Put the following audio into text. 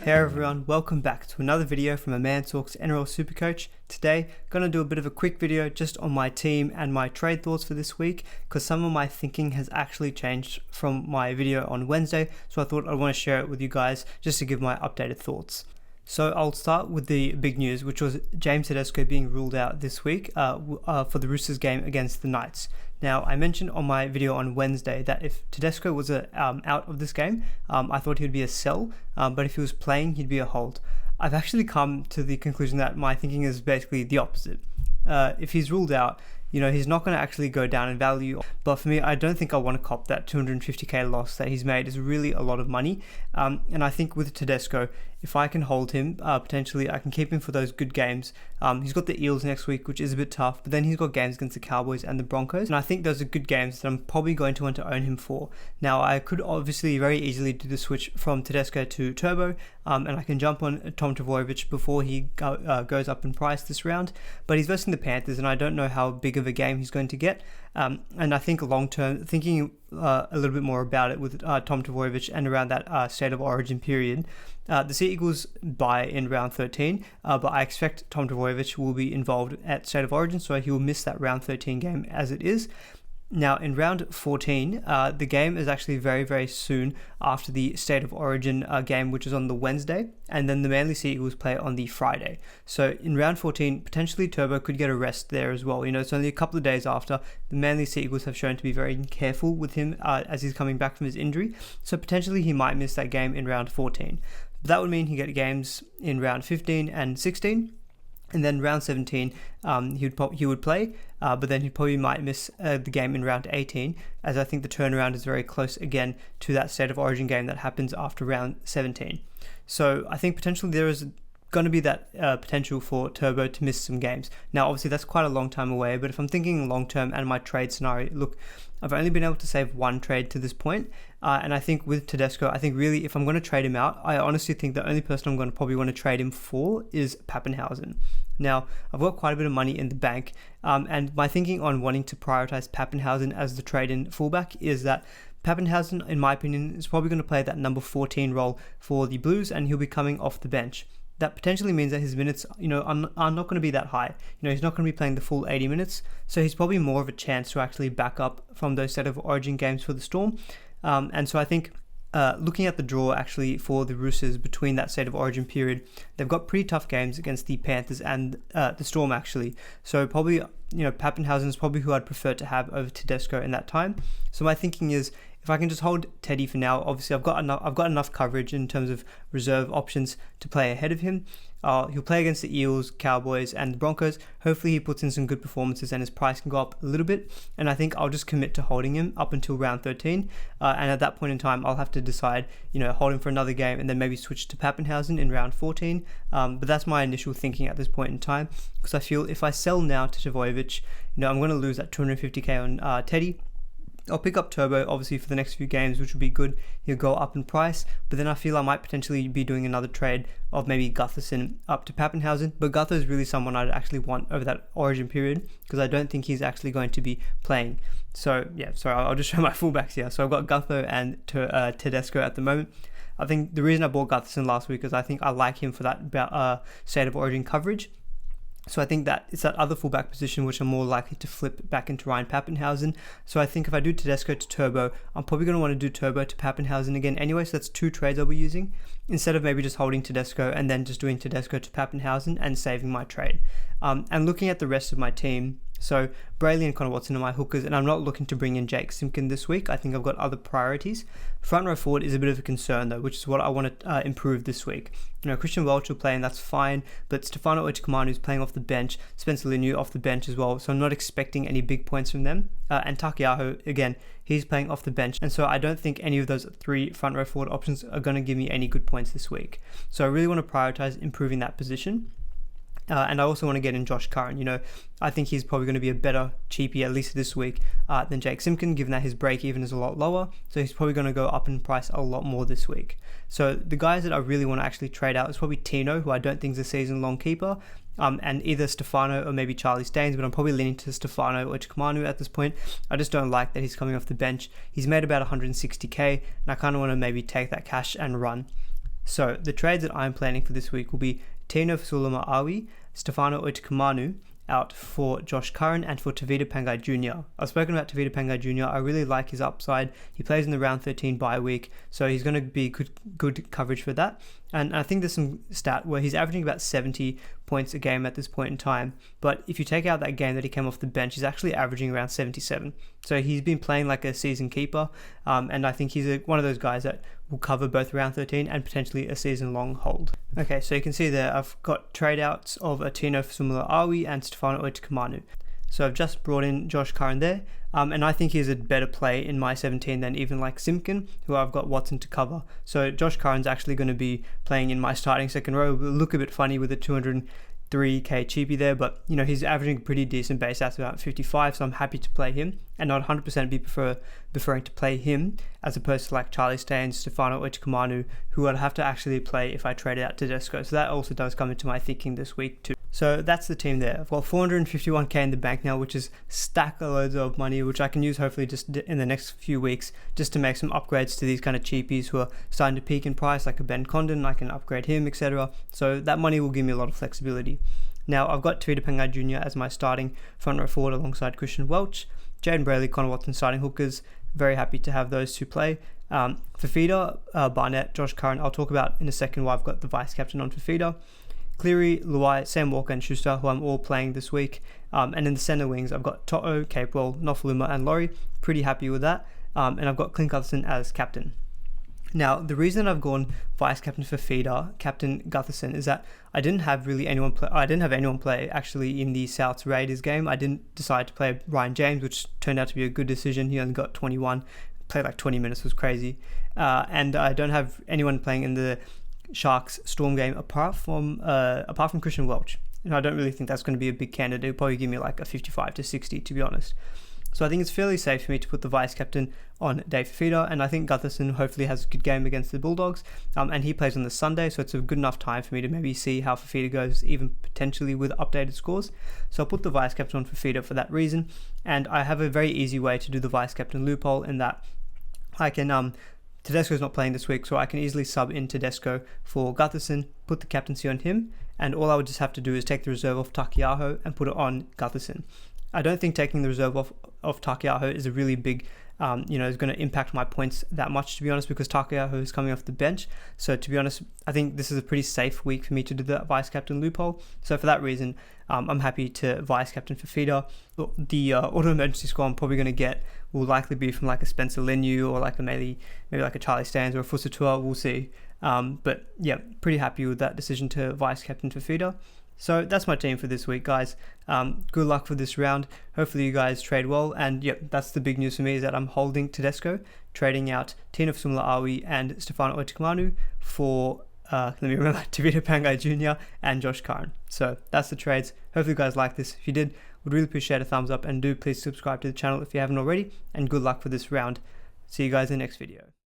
Hey everyone, welcome back to another video from A Man Talks NRL SuperCoach. Today, gonna do a bit of a quick video just on my team and my trade thoughts for this week, because some of my thinking has actually changed from my video on Wednesday, so I thought I'd want to share it with you guys just to give my updated thoughts. So I'll start with the big news, which was James Tedesco being ruled out this week for the Roosters game against the Knights. Now, I mentioned on my video on Wednesday that if Tedesco was out of this game, I thought he would be a sell, but if he was playing, he'd be a hold. I've actually come to the conclusion that my thinking is basically the opposite. If he's ruled out, he's not going to actually go down in value. But for me, I don't think I want to cop that 250k loss that he's made. Is really a lot of money. And I think with Tedesco, if I can hold him, potentially I can keep him for those good games. He's got the Eels next week, which is a bit tough, but then he's got games against the Cowboys and the Broncos. And I think those are good games that I'm probably going to want to own him for. Now, I could obviously very easily do the switch from Tedesco to Turbo, and I can jump on Tom Trbojevic before he goes up in price this round. But he's versus the Panthers, and I don't know how big of a game he's going to get. And I think long term, thinking a little bit more about it with Tom Trbojevic and around that State of Origin period, the Sea Eagles bye in round 13, but I expect Tom Trbojevic will be involved at State of Origin, so he will miss that round 13 game as it is. Now, in round 14, the game is actually very, very soon after the State of Origin game, which is on the Wednesday, and then the Manly Sea Eagles play on the Friday. So in round 14, potentially Turbo could get a rest there as well. It's only a couple of days after. The Manly Sea Eagles have shown to be very careful with him as he's coming back from his injury, so potentially he might miss that game in round 14. But that would mean he get games in round 15 and 16. And then round 17, he would play, but then he probably might miss the game in round 18, as I think the turnaround is very close again to that State of Origin game that happens after round 17. So I think potentially there is going to be that potential for Turbo to miss some games. Now, obviously, that's quite a long time away, but if I'm thinking long term and my trade scenario, look, I've only been able to save one trade to this point, and I think with Tedesco, I think really if I'm going to trade him out, I honestly think the only person I'm going to probably want to trade him for is Papenhuyzen. Now, I've got quite a bit of money in the bank, and my thinking on wanting to prioritize Papenhuyzen as the trade-in fullback is that Papenhuyzen, in my opinion, is probably going to play that number 14 role for the Blues, and he'll be coming off the bench. That potentially means that his minutes, are not going to be that high. He's not going to be playing the full 80 minutes, so he's probably more of a chance to actually back up from those State of Origin games for the Storm. And so I think looking at the draw actually for the Roosters between that State of Origin period, they've got pretty tough games against the Panthers and the Storm actually. So probably, Papenhuyzen is probably who I'd prefer to have over Tedesco in that time. So my thinking is, if I can just hold Teddy for now, obviously I've got enough coverage in terms of reserve options to play ahead of him. He'll play against the Eels, Cowboys, and the Broncos. Hopefully he puts in some good performances and his price can go up a little bit. And I think I'll just commit to holding him up until round 13. And at that point in time, I'll have to decide, hold him for another game and then maybe switch to Papenhuyzen in round 14. But that's my initial thinking at this point in time, because I feel if I sell now to Trbojevic, I'm going to lose that 250k on Teddy. I'll pick up Turbo, obviously, for the next few games, which will be good. He'll go up in price, but then I feel I might potentially be doing another trade of maybe Gutherson up to Papenhuyzen. But Gutho is really someone I'd actually want over that Origin period, because I don't think he's actually going to be playing. So, yeah, sorry, I'll just show my fullbacks here. So I've got Gutho and Tedesco at the moment. I think the reason I bought Gutherson last week is I think I like him for that State of Origin coverage. So I think that it's that other fullback position which I'm more likely to flip back into Ryan Papenhuyzen. So I think if I do Tedesco to Turbo, I'm probably going to want to do Turbo to Papenhuyzen again anyway. So that's two trades I'll be using, instead of maybe just holding Tedesco and then just doing Tedesco to Papenhuyzen and saving my trade. And looking at the rest of my team, so Brayley and Connor Watson are my hookers, and I'm not looking to bring in Jake Simpkin this week. I think I've got other priorities. Front row forward is a bit of a concern though, which is what I want to improve this week. Christian Welch will play and that's fine, but Stefano Utoikamanu is playing off the bench, Spencer Leniu off the bench as well, so I'm not expecting any big points from them. And Takiaho, again, he's playing off the bench, and so I don't think any of those three front row forward options are going to give me any good points this week. So I really want to prioritize improving that position. And I also want to get in Josh Curran. I think he's probably going to be a better cheapie, at least this week, than Jake Simpkin, given that his break-even is a lot lower. So he's probably going to go up in price a lot more this week. So the guys that I really want to actually trade out is probably Tino, who I don't think is a season-long keeper, and either Stefano or maybe Charlie Staines, but I'm probably leaning to Stefano or Utoikamanu at this point. I just don't like that he's coming off the bench. He's made about 160k, and I kind of want to maybe take that cash and run. So the trades that I'm planning for this week will be Tino Sulama-Awi, Stefano Oitikamanu out for Josh Curran and for Tavita Pangai Jr. I've spoken about Tavita Pangai Jr. I really like his upside. He plays in the round 13 bye week, so he's going to be good coverage for that. And I think there's some stat where he's averaging about 70 points a game at this point in time. But if you take out that game that he came off the bench, he's actually averaging around 77. So he's been playing like a season keeper. And I think he's one of those guys that will cover both round 13 and potentially a season long hold. Okay, so you can see there I've got trade outs of Tino Sulama-Awi and Stefano Oitikamanu. So I've just brought in Josh Curran there, and I think he's a better play in my 17 than even like Simpkin, who I've got Watson to cover. So Josh Curran's actually going to be playing in my starting second row. It will look a bit funny with a 203k cheapie there, but you know, he's averaging a pretty decent base stats, about 55, so I'm happy to play him, and I'd 100% be preferring to play him as opposed to like Charlie Staines, Stefano Oitikamanu, who I'd have to actually play if I traded out Tedesco. So that also does come into my thinking this week too. So that's the team there. I've got 451k in the bank now, which is stack of loads of money, which I can use hopefully just in the next few weeks just to make some upgrades to these kind of cheapies who are starting to peak in price, like a Ben Condon. I can upgrade him, etc. So that money will give me a lot of flexibility. Now I've got Tavita Pangai Jr. as my starting front row forward alongside Christian Welch, Jaden Brayley, Connor Watson starting hookers. Very happy to have those two play. Fafita, Barnett, Josh Curran, I'll talk about in a second why I've got the vice captain on Fafita. Cleary, Luai, Sam Walker and Schuster, who I'm all playing this week. And in the centre wings, I've got To'o, Capewell, Nofaluma and Laurie. Pretty happy with that. And I've got Clint Gutherson as captain. Now, the reason I've gone vice captain for feeder, Captain Gutherson, is that I didn't have anyone play actually in the Souths Raiders game. I didn't decide to play Ryan James, which turned out to be a good decision. He only got 21, played like 20 minutes, was crazy. And I don't have anyone playing in the Sharks Storm game apart from Christian Welch. I don't really think that's going to be a big candidate. It'll probably give me like a 55 to 60 to be honest. So I think it's fairly safe for me to put the vice captain on Dave Fafita, and I think Gutherson hopefully has a good game against the Bulldogs, and he plays on the Sunday, so it's a good enough time for me to maybe see how Fafita goes, even potentially with updated scores. So I'll put the vice captain on Fafita for that reason, and I have a very easy way to do the vice captain loophole in that I can Tedesco's not playing this week, so I can easily sub in Tedesco for Gutherson, put the captaincy on him, and all I would just have to do is take the reserve off Takiaho and put it on Gutherson. I don't think taking the reserve off Takiaho is a really big, is going to impact my points that much, to be honest, because Takiaho is coming off the bench. So to be honest, I think this is a pretty safe week for me to do the vice captain loophole. So for that reason, I'm happy to vice captain for feeder. The auto emergency score I'm probably going to get will likely be from like a Spencer Leniu or like maybe like a Charlie Staines or a Fusatua. We'll see. But yeah, pretty happy with that decision to vice captain for feeder. So that's my team for this week, guys. Good luck for this round. Hopefully you guys trade well. And yep, that's the big news for me, is that I'm holding Tedesco, trading out Tino Sulama-Awi and Stefano Oitikamanu for, Tavita Pangai Jr. and Josh Curran. So that's the trades. Hopefully you guys like this. If you did, would really appreciate a thumbs up, and do please subscribe to the channel if you haven't already. And good luck for this round. See you guys in the next video.